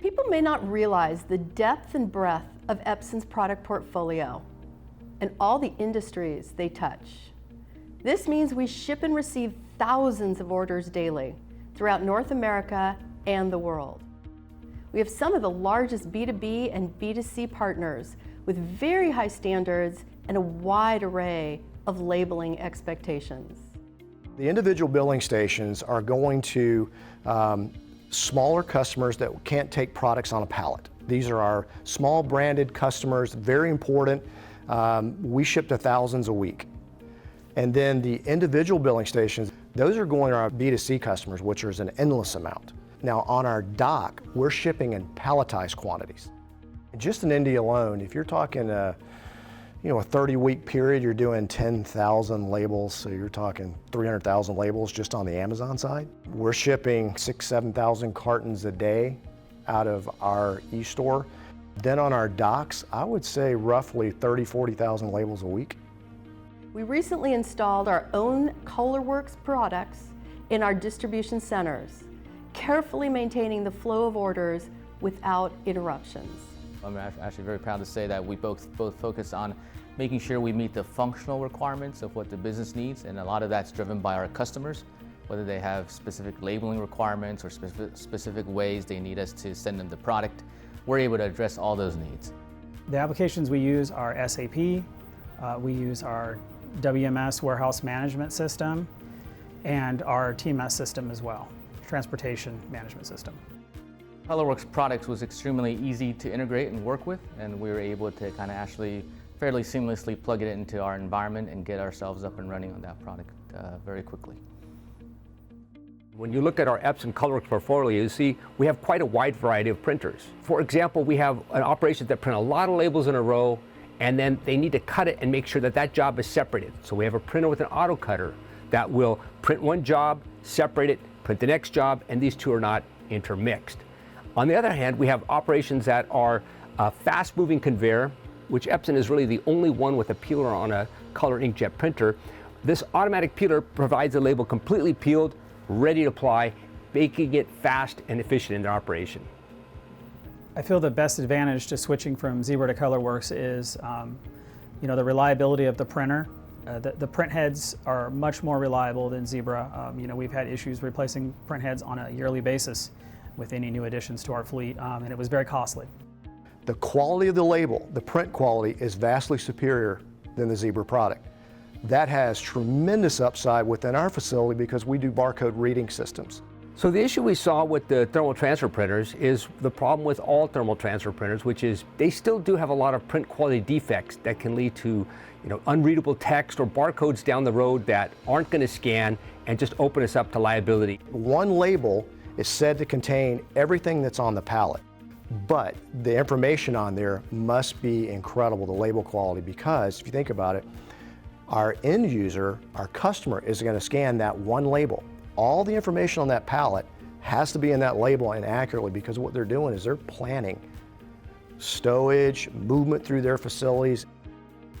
People may not realize the depth and breadth of Epson's product portfolio and all the industries they touch. This means we ship and receive thousands of orders daily throughout North America and the world. We have some of the largest B2B and B2C partners with very high standards and a wide array of labeling expectations. The individual billing stations are going to smaller customers that can't take products on a pallet. These are our small branded customers, very important. We ship to thousands a week. And then the individual billing stations, those are going to our B2C customers, which is an endless amount. Now on our dock, we're shipping in palletized quantities. Just in India alone, if you're talking a 30-week period, you're doing 10,000 labels, so you're talking 300,000 labels just on the Amazon side. We're shipping 6,000, 7,000 cartons a day out of our e-store. Then on our docks, I would say roughly 30,000, 40,000 labels a week. We recently installed our own ColorWorks products in our distribution centers, carefully maintaining the flow of orders without interruptions. I'm actually very proud to say that we both focus on making sure we meet the functional requirements of what the business needs, and a lot of that's driven by our customers, whether they have specific labeling requirements or specific ways they need us to send them the product. We're able to address all those needs. The applications we use are SAP, we use our WMS warehouse management system, and our TMS system as well, transportation management system. ColorWorks products was extremely easy to integrate and work with, and we were able to kind of actually fairly seamlessly plug it into our environment and get ourselves up and running on that product very quickly. When you look at our Epson ColorWorks portfolio, you see we have quite a wide variety of printers. For example, we have an operation that print a lot of labels in a row, and then they need to cut it and make sure that that job is separated. So we have a printer with an auto cutter that will print one job, separate it, print the next job, and these two are not intermixed. On the other hand, we have operations that are a fast-moving conveyor, which Epson is really the only one with a peeler on a color inkjet printer. This automatic peeler provides the label completely peeled, ready to apply, making it fast and efficient in their operation. I feel the best advantage to switching from Zebra to ColorWorks is the reliability of the printer. The print heads are much more reliable than Zebra. We've had issues replacing print heads on a yearly basis with any new additions to our fleet, and it was very costly. The quality of the label, the print quality, is vastly superior than the Zebra product. That has tremendous upside within our facility because we do barcode reading systems. So the issue we saw with the thermal transfer printers is the problem with all thermal transfer printers, which is they still do have a lot of print quality defects that can lead to unreadable text or barcodes down the road that aren't going to scan and just open us up to liability. One label is said to contain everything that's on the pallet, but the information on there must be incredible, the label quality, because if you think about it, our end user, our customer, is going to scan that one label. All the information on that pallet has to be in that label and accurately, because what they're doing is they're planning stowage, movement through their facilities.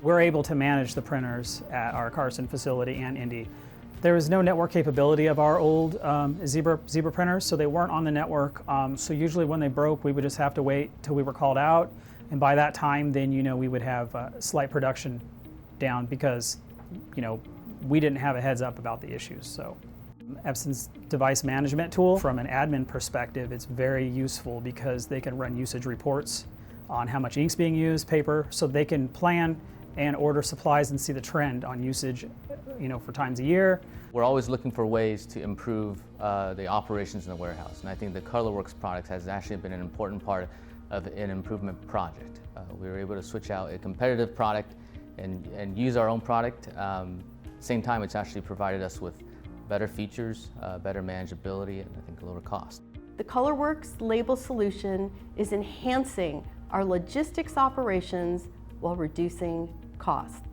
We're able to manage the printers at our Carson facility and Indy. There was no network capability of our old Zebra printers, so they weren't on the network. So usually when they broke, we would just have to wait till we were called out, and by that time, then we would have slight production down because we didn't have a heads up about the issues. So Epson's device management tool, from an admin perspective, it's very useful because they can run usage reports on how much ink's being used, paper, so they can plan and order supplies and see the trend on usage, for times a year. We're always looking for ways to improve the operations in the warehouse, and I think the ColorWorks product has actually been an important part of an improvement project. We were able to switch out a competitive product and use our own product. Same time, it's actually provided us with better features, better manageability, and I think a lower cost. The ColorWorks label solution is enhancing our logistics operations while reducing costs.